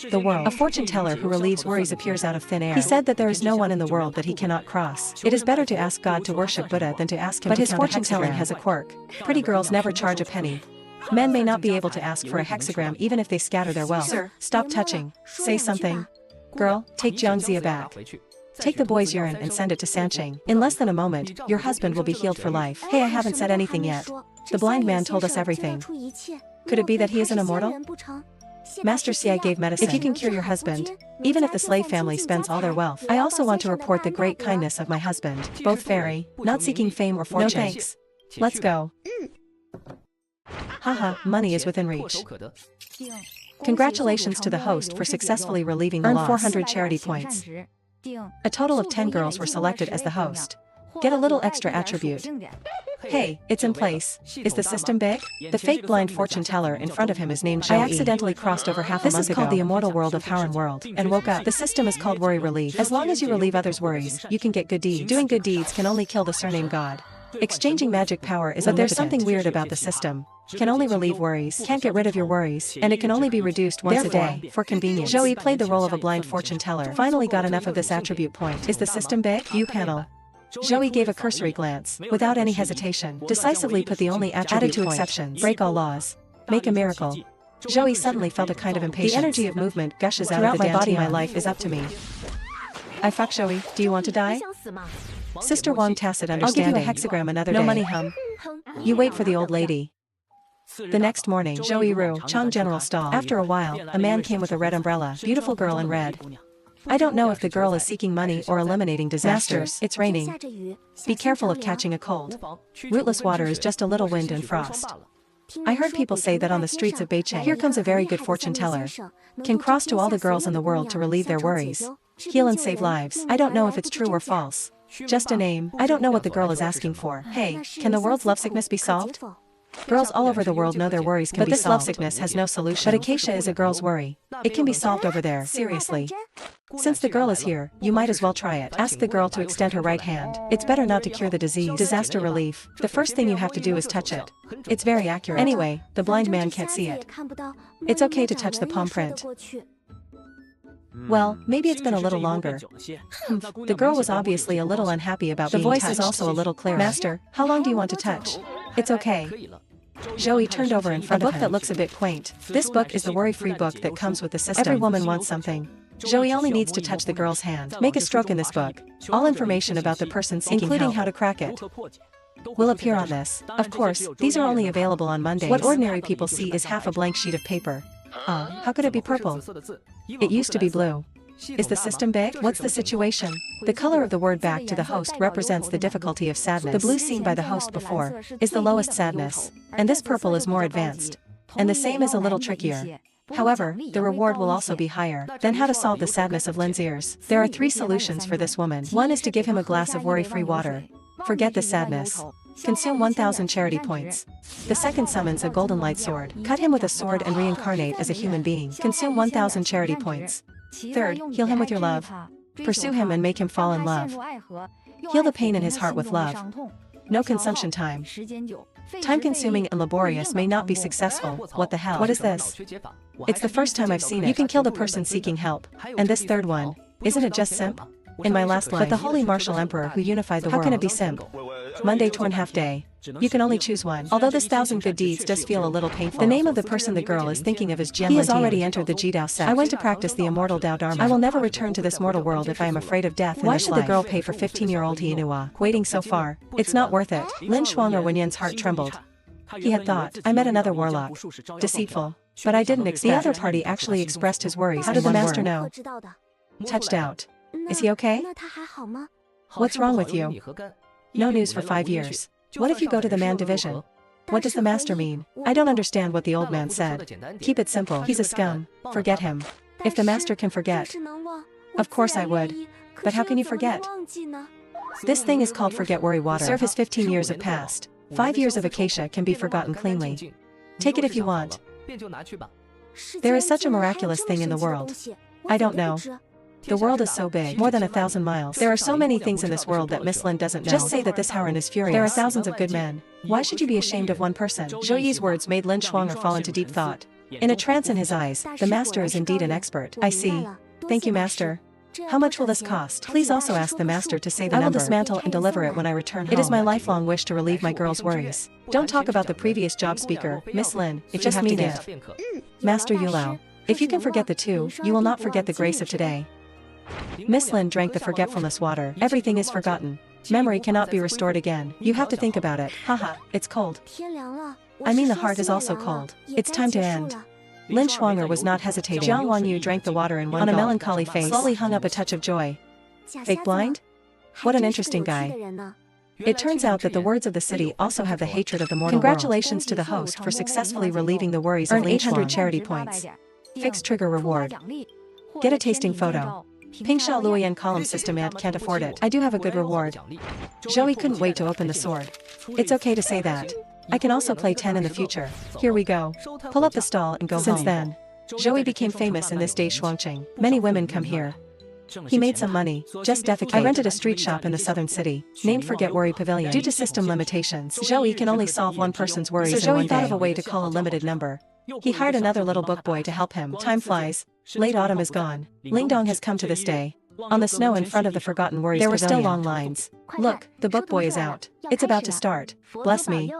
The world. A fortune teller who relieves worries appears out of thin air. He said that there is no one in the world that he cannot cross. It is better to ask God to worship Buddha than to ask him to count a hexagram. But his fortune telling has a quirk. Pretty girls never charge a penny. Men may not be able to ask for a hexagram even if they scatter their wealth. Sir, stop touching. Say something. Girl, take Jiangxia back. Take the boy's urine and send it to Sancheng. In less than a moment, your husband will be healed for life. Hey, I haven't said anything yet. The blind man told us everything. Could it be that he is an immortal? Master Xie gave medicine. If you can cure your husband, even if the slave family spends all their wealth. I also want to report the great kindness of my husband. Both fairy, not seeking fame or fortune. No thanks. Let's go. Haha, money is within reach. Congratulations to the host for successfully relieving the loss. Earn 400 charity points. A total of 10 girls were selected as the host. Get a little extra attribute. Hey, it's in place. Is the system big? The fake blind fortune teller in front of him is named Zhou Yi. I accidentally crossed over half a month ago. This is called the immortal world of Howren World, and woke up. The system is called worry relief. As long as you relieve others' worries, you can get good deeds. Doing good deeds can only kill the surname God. Exchanging magic power is unlimited. But there's something weird about the system. Can only relieve worries, can't get rid of your worries, and it can only be reduced once a day, for convenience. Zhou Yi played the role of a blind fortune teller. Finally got enough of this attribute point. Is the system big? View panel. Zhou Yi gave a cursory glance, without any hesitation, decisively put the only attribute added to exceptions, break all laws, make a miracle. Zhou Yi suddenly felt a kind of impatience. The energy of movement gushes out of the my body. My life is up to me. I fuck Zhou Yi. Do you want to die? Sister Wang tacit understanding. I'll give you a hexagram another day. No money hum. You wait for the old lady. The next morning, Zhou Yi Ru, Chang General Stall. After a while, a man came with a red umbrella. Beautiful girl in red. I don't know if the girl is seeking money or eliminating disasters. It's raining. Be careful of catching a cold. Rootless water is just a little wind and frost. I heard people say that on the streets of Beicheng, here comes a very good fortune teller. Can cross to all the girls in the world to relieve their worries. Heal and save lives. I don't know if it's true or false. Just a name. I don't know what the girl is asking for. Hey, can the world's lovesickness be solved? Girls all over the world know their worries can be solved. But this lovesickness has no solution. But Acacia is a girl's worry. It can be solved over there. Seriously. Since the girl is here, you might as well try it. Ask the girl to extend her right hand. It's better not to cure the disease. Disaster relief. The first thing you have to do is touch it. It's very accurate. Anyway, the blind man can't see it. It's okay to touch the palm print. Well, maybe it's been a little longer. The girl was obviously a little unhappy about being touched. The voice is also a little clearer. Master, how long do you want to touch? It's okay. Zhou Yi turned over in front of him. A book that looks a bit quaint. This book is the worry-free book that comes with the system. Every woman wants something. Zhou Yi only needs to touch the girl's hand. Make a stroke in this book. All information about the person seeking help, including how to crack it, will appear on this. Of course, these are only available on Mondays. What ordinary people see is half a blank sheet of paper. How could it be purple? It used to be blue. Is the system big? What's the situation? The color of the word back to the host represents the difficulty of sadness. The blue seen by the host before is the lowest sadness, and this purple is more advanced. And the same is a little trickier. However, the reward will also be higher. Then how to solve the sadness of Lin's ears? There are 3 solutions for this woman. One is to give him a glass of worry-free water. Forget the sadness. Consume 1,000 charity points. The second summons a golden light sword. Cut him with a sword and reincarnate as a human being. Consume 1,000 charity points. Third, heal him with your love. Pursue him and make him fall in love. Heal the pain in his heart with love. No consumption time. Time-consuming and laborious may not be successful. What the hell? What is this? It's the first time I've seen it. You can kill the person seeking help. And this third one, isn't it just simp? In my last line, but the Holy Martial Emperor who unified the world. How can it be simp? Monday torn half day. You can only choose one. Although this 1,000 good deeds does feel a little painful. The name of the person the girl is thinking of is Jian. He has already entered the Jidao sect. I went to practice the immortal Dao Dharma. I will never return to this mortal world if I am afraid of death. Why should the girl pay for 15-year-old Hienua? Waiting so far. It's not worth it. Lin Shuang or Wenyan's heart trembled. He had thought, I met another warlock. Deceitful. But I didn't expect. The other party actually expressed his worries. How did the master know? Touched out. Is he okay? What's wrong with you? No news for 5 years. What if you go to the man division? What does the master mean? I don't understand what the old man said. Keep it simple. He's a scum. Forget him. If the master can forget. Of course I would. But how can you forget? This thing is called forget worry water. Serve his 15 years have passed. 5 years of Acacia can be forgotten cleanly. Take it if you want. There is such a miraculous thing in the world. I don't know. The world is so big, more than 1,000 miles. There are so many things in this world that Miss Lin doesn't know. Just say that this Howren is furious. There are thousands of good men. Why should you be ashamed of one person? Zhou Yi's words made Lin Shuanger fall into deep thought. In a trance in his eyes, the master is indeed an expert. I see. Thank you, master. How much will this cost? Please also ask the master to say the number. I will dismantle and deliver it when I return home. It is my lifelong wish to relieve my girl's worries. Don't talk about the previous job speaker, Miss Lin, if just mean it. Master Yulao. If you can forget the two, you will not forget the grace of today. Miss Lin drank the forgetfulness water. Everything is forgotten. Memory cannot be restored again. You have to think about it. Haha, it's cold. I mean the heart is also cold. It's time to end. Lin Shuang'er was not hesitating. Jiang Wanyu drank the water in one gulp. On a melancholy face, slowly hung up a touch of joy. Fake blind? What an interesting guy. It turns out that the words of the city also have the hatred of the mortal Congratulations to the host for successfully relieving the worries of Lin Shuang. Earn 800 charity points. Fixed trigger reward. Get a tasting photo. Ping Xiao Luoyan column system ad can't afford it. I do have a good reward. Joey couldn't wait to open the sword. It's okay to say that. I can also play 10 in the future. Here we go. Pull up the stall and go home. Since then, Joey became famous in this day's Shuangqing. Many women come here. He made some money, just defecate. I rented a street shop in the southern city, named Forget Worry Pavilion. Due to system limitations, Joey can only solve one person's worries in one day. So Joey thought of a way to call a limited number. He hired another little book boy to help him. Time flies. Late autumn is gone. Lingdong has come to this day. On the snow in front of the Forgotten Worries Pavilion, there were still long lines. Look, the book boy is out. It's about to start. Bless me.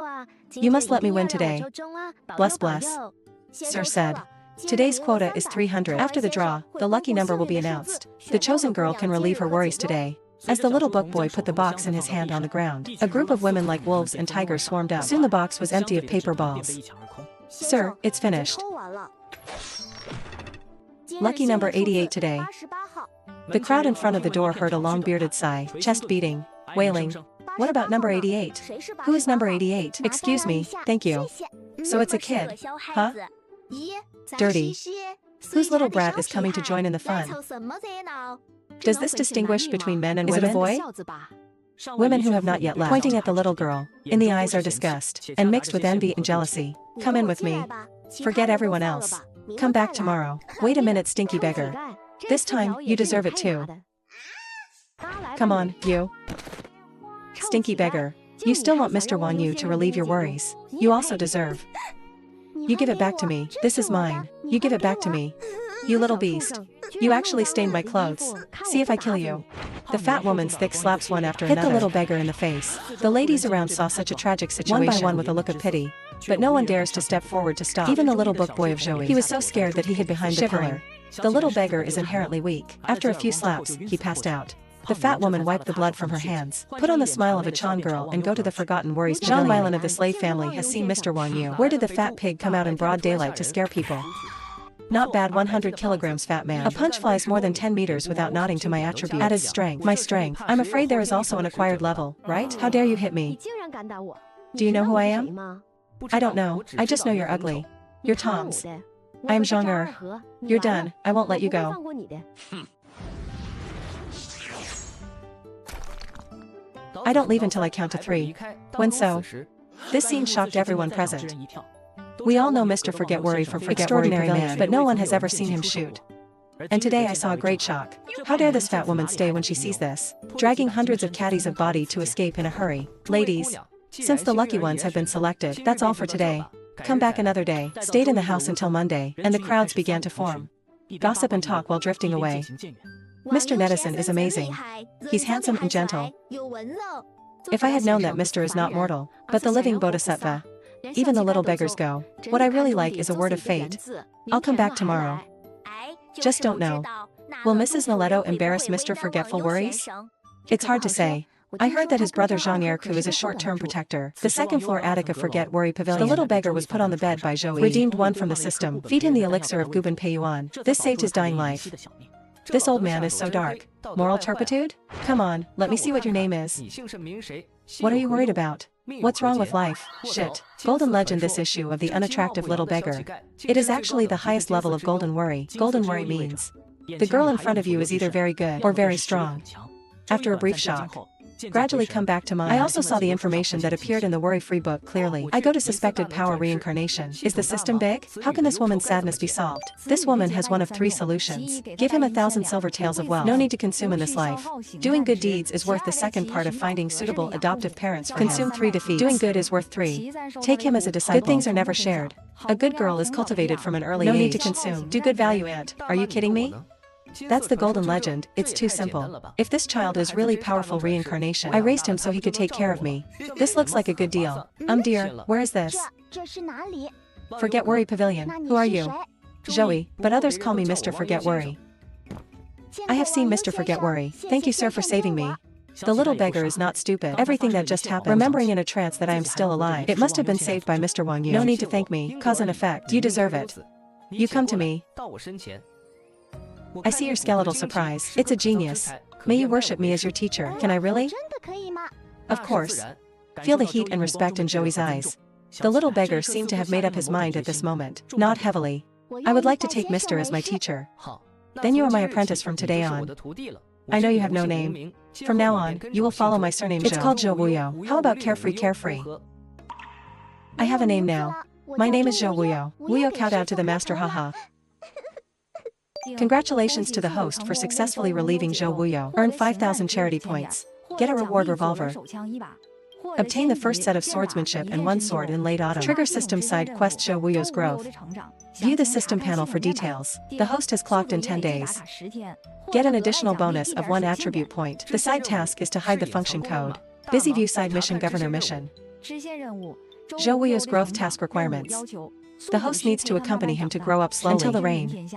You must let me win today. Bless bless. Sir said. Today's quota is 300. After the draw, the lucky number will be announced. The chosen girl can relieve her worries today. As the little book boy put the box in his hand on the ground, a group of women like wolves and tigers swarmed up. Soon the box was empty of paper balls. Sir, it's finished. Lucky number 88 today. The crowd in front of the door heard a long-bearded sigh, chest beating, wailing. What about number 88? Who is number 88? Excuse me, thank you. So it's a kid, huh? Dirty. Whose little brat is coming to join in the fun? Does this distinguish between men and women? Is it a boy? Women who have not yet left, pointing at the little girl, in the eyes are disgust, and mixed with envy and jealousy. Come in with me. Forget everyone else. Come back tomorrow. Wait a minute, stinky beggar. This time, you deserve it too. Come on, you. Stinky beggar. You still want Mr. Wanyu to relieve your worries. You also deserve. You give it back to me. This is mine. You give it back to me. You little beast. You actually stained my clothes. See if I kill you. The fat woman's thick slaps one after another. Hit the little beggar in the face. The ladies around saw such a tragic situation, one by one with a look of pity. But no one dares to step forward to stop. Even the little book boy of Joey. He was so scared that he hid behind the pillar. The little beggar is inherently weak. After a few slaps, he passed out. The fat woman wiped the blood from her hands, put on the smile of a Chan girl and go to the Forgotten Worries Pavilion. Zhang Milan of the slave family has seen Mr. Wanyu. Where did the fat pig come out in broad daylight to scare people? Not bad, 100 kilograms, fat man. A punch flies more than 10 meters without nodding to my attributes. Added strength. My strength. I'm afraid there is also an acquired level, right? How dare you hit me? Do you know who I am? I don't know. I just know you're ugly. You're Tom's. I am Zhang. You're done. I won't let you go. I don't leave until I count to 3. When so? This scene shocked everyone present. We all know Mr. Forget Worry from Extraordinary Man, but no one has ever seen him shoot. And today I saw a great shock. How dare this fat woman stay when she sees this? Dragging hundreds of caddies of body to escape in a hurry. Ladies, since the lucky ones have been selected, that's all for today. Come back another day. Stayed in the house until Monday, and the crowds began to form. Gossip and talk while drifting away. Mr. Netizen is amazing. He's handsome and gentle. If I had known that Mr. is not mortal, but the living bodhisattva, even the little beggars go. What I really like is a word of fate. I'll come back tomorrow. Just don't know. Will Mrs. Noletto embarrass Mr. Forgetful Worries? It's hard to say. I heard that his brother Zhang Erku is a short-term protector. The second-floor attic of Forget Worry Pavilion. The little beggar was put on the bed by Joey. Redeemed one from the system. Feed him the elixir of Guban Peiyuan. This saved his dying life. This old man is so dark. Moral turpitude? Come on, let me see what your name is. What are you worried about? What's wrong with life? Shit. Golden Legend, this issue of the unattractive little beggar. It is actually the highest level of Golden Worry. Golden Worry means the girl in front of you is either very good or very strong. After a brief shock, gradually come back to mind. I also saw the information that appeared in the worry-free book clearly. I go to suspected power reincarnation. Is the system big? How can this woman's sadness be solved? This woman has one of 3 solutions. Give him 1,000 silver taels of wealth. No need to consume in this life. Doing good deeds is worth the second part of finding suitable adoptive parents for consume 3 defeats. Doing good is worth 3. Take him as a disciple. Good things are never shared. A good girl is cultivated from an early age. No need to consume. Do good value aunt. Are you kidding me? That's the golden legend. It's too simple. If this child is really powerful reincarnation, I raised him so he could take care of me. This looks like a good deal. Dear, where is this? Forget Worry Pavilion. Who are you? Zoe, but others call me Mr. Forget Worry. I have seen Mr. Forget Worry. Thank you, sir, for saving me. The little beggar is not stupid. Everything that just happened, remembering in a trance that I am still alive. It must have been saved by Mr. Wang Yu. No need to thank me. Cause and effect. You deserve it. You come to me. I see your skeletal surprise. It's a genius. May you worship me as your teacher. Can I really? Of course. Feel the heat and respect in Zoe's eyes. The little beggar seemed to have made up his mind at this moment. Not heavily. I would like to take Mr. as my teacher. Then you are my apprentice from today on. I know you have no name. From now on, you will follow my surname Zhou. It's called Zhou Wuyo. How about Carefree? I have a name now. My name is Zhou Wuyo. Wuyo kowtowed to the master, haha. Congratulations to the host for successfully relieving Zhou Wuyo. Earn 5,000 charity points. Get a reward revolver. Obtain the first set of swordsmanship and 1 sword in late autumn. Trigger system side quest Zhou Wuyo's growth. View the system panel for details. The host has clocked in 10 days. Get an additional bonus of 1 attribute point. The side task is to hide the function code. Busy view side mission governor mission. Zhou Wuyo's growth task requirements. The host needs to accompany him to grow up slowly until the rain.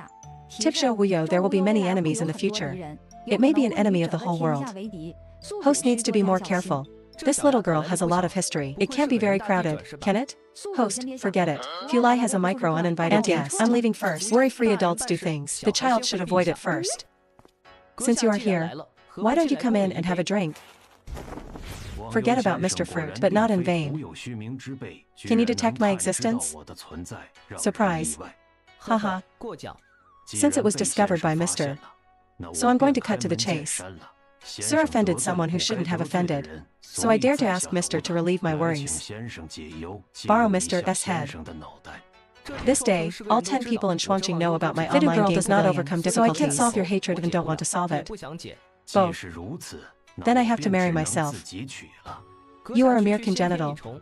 Tip Zhou Wuyo there will be many enemies in the future. It may be an enemy of the whole world. Host needs to be more careful. This little girl has a lot of history. It can't be very crowded, can it? Host, forget it. Fulai has a micro uninvited guest. I'm leaving first. Worry-free adults do things. The child should avoid it first. Since you are here, why don't you come in and have a drink? Forget about Mr. Fruit, but not in vain. Can you detect my existence? Surprise. Haha. Since it was discovered by Mr. So I'm going to cut to the chase. Sir offended someone who shouldn't have offended. So I dare to ask Mr. to relieve my worries. Borrow Mr. S. head. This day, all 10 people in Shuangqing know about my online game does not overcome difficulties. So I can't solve your hatred and don't want to solve it. Both. Then I have to marry myself. You are a mere congenital.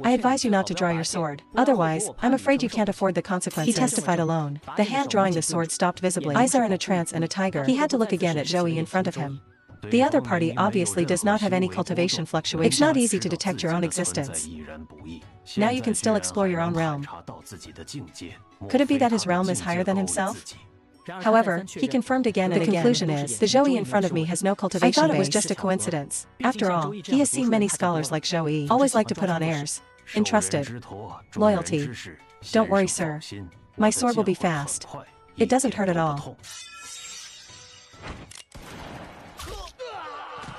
I advise you not to draw your sword. Otherwise, I'm afraid you can't afford the consequences. He testified alone. The hand drawing the sword stopped visibly. Eyes are in a trance and a tiger. He had to look again at Zoe in front of him. The other party obviously does not have any cultivation fluctuations. It's not easy to detect your own existence. Now you can still explore your own realm. Could it be that his realm is higher than himself? However, he confirmed again and again. The conclusion is, the Zoe in front of me has no cultivation base. I thought it was just a coincidence. After all, he has seen many scholars like Zoe. Always like to put on airs. Entrusted. Loyalty. Don't worry, sir. My sword will be fast. It doesn't hurt at all.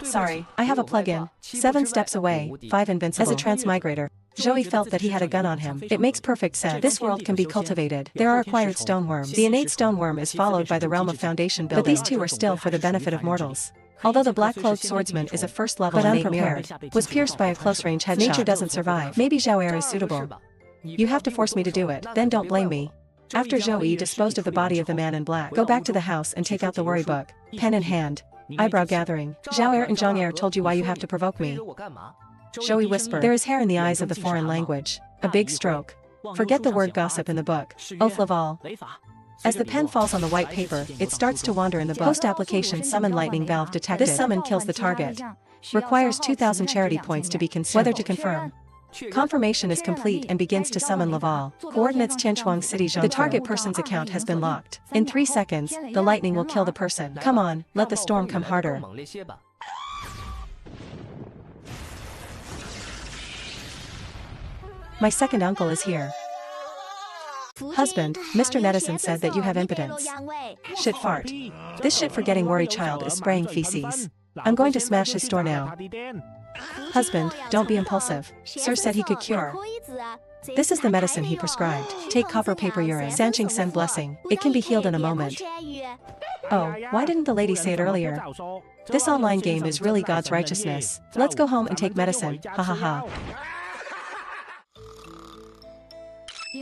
Sorry, I have a plug-in. 7 steps away, 5 invincible. As a transmigrator, Zoe felt that he had a gun on him. It makes perfect sense. This world can be cultivated. There are acquired stoneworms. The innate stoneworm is followed by the realm of foundation building. But these two are still for the benefit of mortals. Although the black-cloaked swordsman is a first-level but unprepared, was pierced by a close-range headshot. Nature doesn't survive. Maybe Zhao Er is suitable. You have to force me to do it. Then don't blame me. After Zoe disposed of the body of the man in black, go back to the house and take out the worry book, pen in hand. Eyebrow gathering. Zhao Er and Zhang Er told you why you have to provoke me. Zoe whispered. There is hair in the eyes of the foreign language. A big stroke. Forget the word gossip in the book. Oath Laval. As the pen falls on the white paper, it starts to wander in the book. Post-application summon lightning valve detected. This summon kills the target. Requires 2,000 charity points to be consumed. Whether to confirm. Confirmation is complete and begins to summon Laval. Coordinates Tianchuang City Zhonghe. The target person's account has been locked. In 3 seconds, the lightning will kill the person. Come on, let the storm come harder. My second uncle is here. Husband, Mr. Netizen said that you have impotence. Shit fart. This shit for getting worried child is spraying feces. I'm going to smash his store now. Husband, don't be impulsive. Sir said he could cure. This is the medicine he prescribed. Take copper paper urine. Sancheng send blessing. It can be healed in a moment. Oh, why didn't the lady say it earlier? This online game is really God's righteousness. Let's go home and take medicine. Ha ha ha.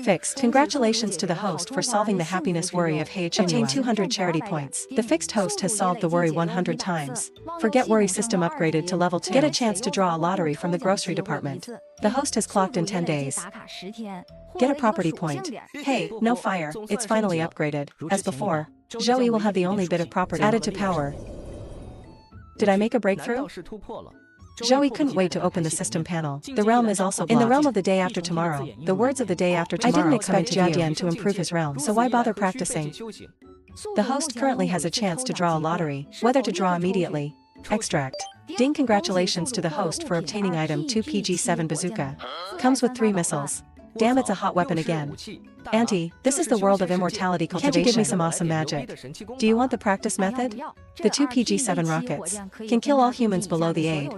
Fixed. Congratulations to the host for solving the happiness worry of Hey Chinua. Obtain 200 charity points. The fixed host has solved the worry 100 times. Forget worry system upgraded to level 2. Get a chance to draw a lottery from the grocery department. The host has clocked in 10 days. Get a property point. Hey, no fire, it's finally upgraded. As before, Zoe will have the only bit of property added to power. Did I make a breakthrough? Zoe couldn't wait to open the system panel. The realm is also blocked. In the realm of the day after tomorrow, the words of the day after tomorrow. I didn't expect Jiadian to improve his realm, so why bother practicing? The host currently has a chance to draw a lottery, whether to draw immediately. Extract. Ding, congratulations to the host for obtaining item 2 PG-7 bazooka. Comes with 3 missiles. Damn, it's a hot weapon again. Auntie, this is the world of immortality cultivation. Can't you give me some awesome magic? Do you want the practice method? The 2 PG-7 rockets can kill all humans below the aid.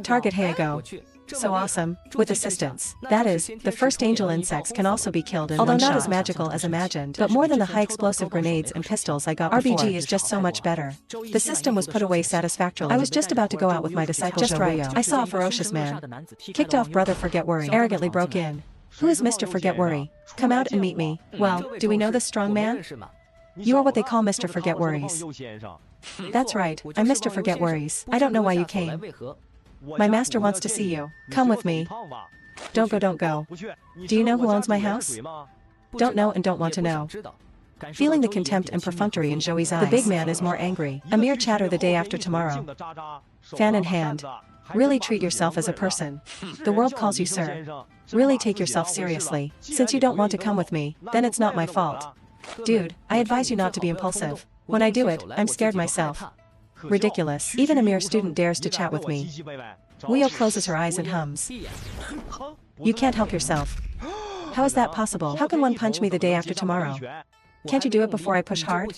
Target, here I go. So awesome, with assistance. That is, the first angel insects can also be killed in one shot. Although not as magical as imagined, but more than the high explosive grenades and pistols I got before. RBG is just so much better. The system was put away satisfactorily. I was just about to go out with my disciple just right. I saw a ferocious man. Kicked off brother Forget Worry. Arrogantly broke in. Who is Mr. Forget Worry? Come out and meet me. Well, do we know this strong man? You are what they call Mr. Forget Worries. That's right, I'm Mr. Forget Worries. I don't know why you came. My master wants to see you. Come with me. Don't go, don't go. Do you know who owns my house? Don't know and don't want to know. Feeling the contempt and perfunctory in Zoe's eyes, the big man is more angry. A mere chatter the day after tomorrow. Fan in hand. Really treat yourself as a person. The world calls you sir. Really take yourself seriously. Since you don't want to come with me, then it's not my fault. Dude, I advise you not to be impulsive. When I do it, I'm scared myself. Ridiculous. Even a mere student dares to chat with me. Weo closes her eyes and hums. You can't help yourself. How is that possible? How can one punch me the day after tomorrow? Can't you do it before I push hard?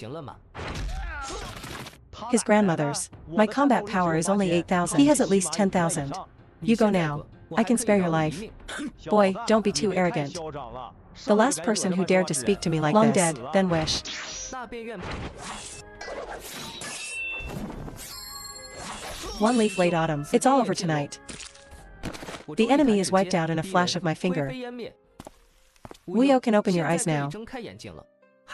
His grandmother's. My combat power is only 8,000. He has at least 10,000. You go now. I can spare your life. Boy, don't be too arrogant. The last person who dared to speak to me like this. Long dead, then wished. One leaf late autumn. It's all over tonight. The enemy is wiped out in a flash of my finger. Weo can open your eyes now.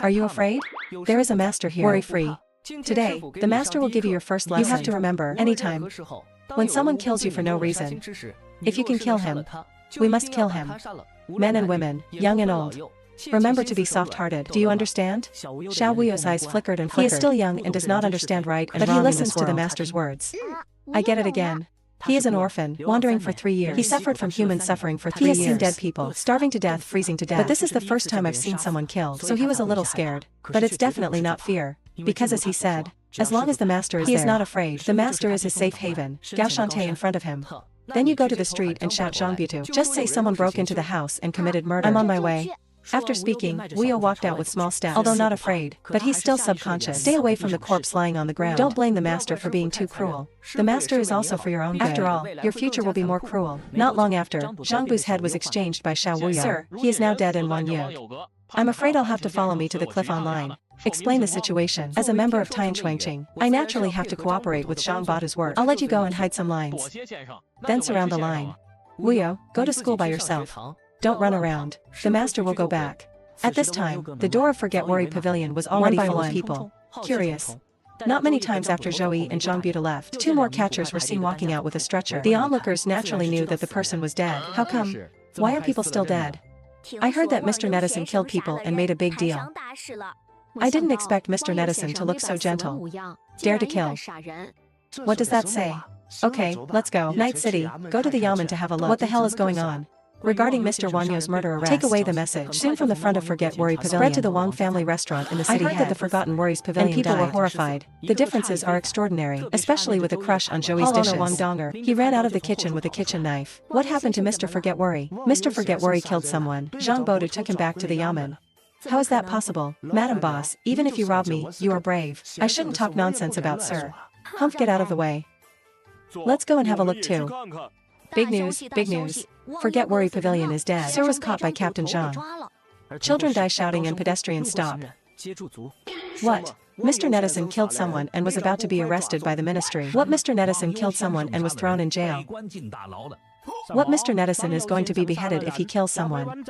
Are you afraid? There is a master here. Worry free. Today, the master will give you your first lesson. You have to remember, anytime, when someone kills you for no reason, if you can kill him, we must kill him. Men and women, young and old. Remember to be soft-hearted. Do you understand? Xiao Weo's eyes flickered and flickered. He is still young and does not understand right and wrong, but he listens to the master's words. I get it again. He is an orphan, wandering for 3 years. He suffered from human suffering for 3 years. He has seen dead people, starving to death, freezing to death. But this is the first time I've seen someone killed, so he was a little scared. But it's definitely not fear. Because as he said, as long as the master is there, he is not afraid. The master is his safe haven. Gao Shantae in front of him. Then you go to the street and shout Zhangbutu. Just say someone broke into the house and committed murder. I'm on my way. After speaking, Weo walked out with small steps. Although not afraid, but he's still subconscious. Stay away from the corpse lying on the ground. Don't blame the master for being too cruel. The master is also for your own good. After all, your future will be more cruel. Not long after, Zhangbu's head was exchanged by Xiao Wuya. Sir, he is now dead in Wang Yu. I'm afraid I'll have to follow me to the cliff online. Explain the situation. As a member of Tian Chuangqing, I naturally have to cooperate with Zhang Batu's work. I'll let you go and hide some lines. Then surround the line. Weo, go to school by yourself. Don't run around. The master will go back. At this time, the door of Forget Worry Pavilion was already full of people. Curious. Not many times after Zoe and Zhangbutu left, 2 more catchers were seen walking out with a stretcher. The onlookers naturally knew that the person was dead. How come? Why are people still dead? I heard that Mr. Nedison killed people and made a big deal. I didn't expect Mr. Nedison to look so gentle. Dare to kill. What does that say? Okay, let's go. Night City, go to the Yamen to have a look. What the hell is going on? Regarding Mr. Wang Yu's murder arrest, take away the message. Soon from the front of Forget Worry Pavilion, spread to the Wang family restaurant in the city. I heard that the Forgotten Worries Pavilion and people were horrified. The differences are extraordinary, especially with a crush on Zoe's dishes. Wang Donger. He ran out of the kitchen with a kitchen knife. What happened to Mr. Forget Worry? Mr. Forget Worry killed someone. Zhang Bodu took him back to the Yamen. How is that possible? Madam Boss, even if you rob me, you are brave. I shouldn't talk nonsense about sir. Humph, get out of the way. Let's go and have a look too. Big news, big news. Forget Worry Pavilion is dead. Sir was caught by Captain Zhang. Children die shouting and pedestrians stop. What? Mr. Nedison killed someone and was about to be arrested by the ministry. What? Mr. Nedison killed someone and was thrown in jail. What? Mr. Nedison is going to be beheaded if he kills someone.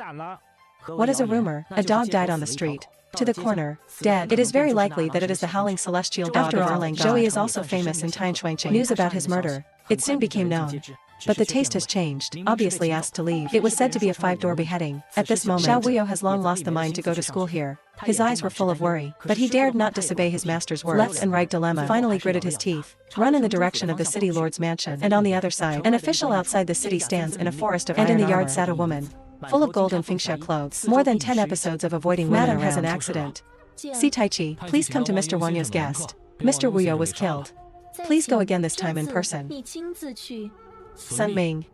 What is a rumor? A dog died on the street. To the corner, dead. It is very likely that it is the howling celestial dog of Erlang. Joey is also famous in Tianquanqing. News about his murder. It soon became known. But the taste has changed, obviously asked to leave. It was said to be a 5-door beheading. At this moment, Xiao Wuyo has long lost the mind to go to school here. His eyes were full of worry, but he dared not disobey his master's words. Left and right dilemma. Finally gritted his teeth. Run in the direction of the city lord's mansion. And on the other side, an official outside the city stands in a forest of iron. And in the yard sat a woman, full of gold and Fengxia clothes. More than 10 episodes of avoiding women. Madam has an accident. See Taichi, please come to Mr. Wanyo's guest. Mr. Wuyo was killed. Please go again, this time in person. Sun Ming,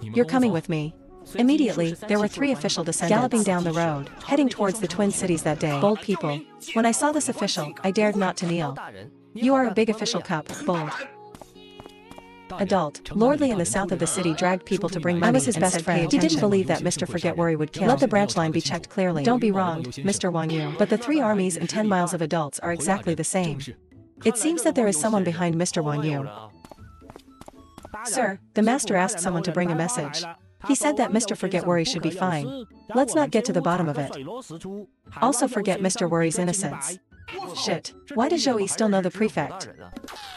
you're coming with me. Immediately, there were 3 official descendants galloping down the road, heading towards the Twin Cities that day. Bold people. When I saw this official, I dared not to kneel. You are a big official cup, bold. Adult, lordly in the south of the city dragged people to bring money. I was his best friend. He didn't believe that Mr. Forget Worry would kill. Let the branch line be checked clearly. Don't be wronged, Mr. Wang Yu. But the 3 armies and 10 miles of adults are exactly the same. It seems that there is someone behind Mr. Wang Yu. Sir, the master asked someone to bring a message. He said that Mr. Forget Worry should be fine. Let's not get to the bottom of it. Also forget Mr. Worry's innocence. Shit. Why does Joey still know the prefect?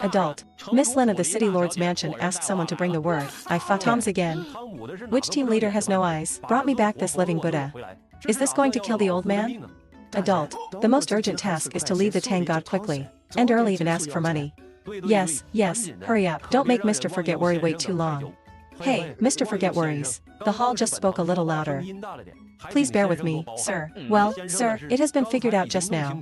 Adult. Miss Lin of the City Lord's Mansion asked someone to bring the word. I fucked Tom's again. Which team leader has no eyes? Brought me back this living Buddha. Is this going to kill the old man? Adult. The most urgent task is to leave the Tang God quickly. And early and ask for money. Yes, hurry up. Don't make Mr. Forget Worry wait too long. Hey, Mr. Forget Worries. The hall just spoke a little louder. Please bear with me, sir. Well, sir, it has been figured out just now.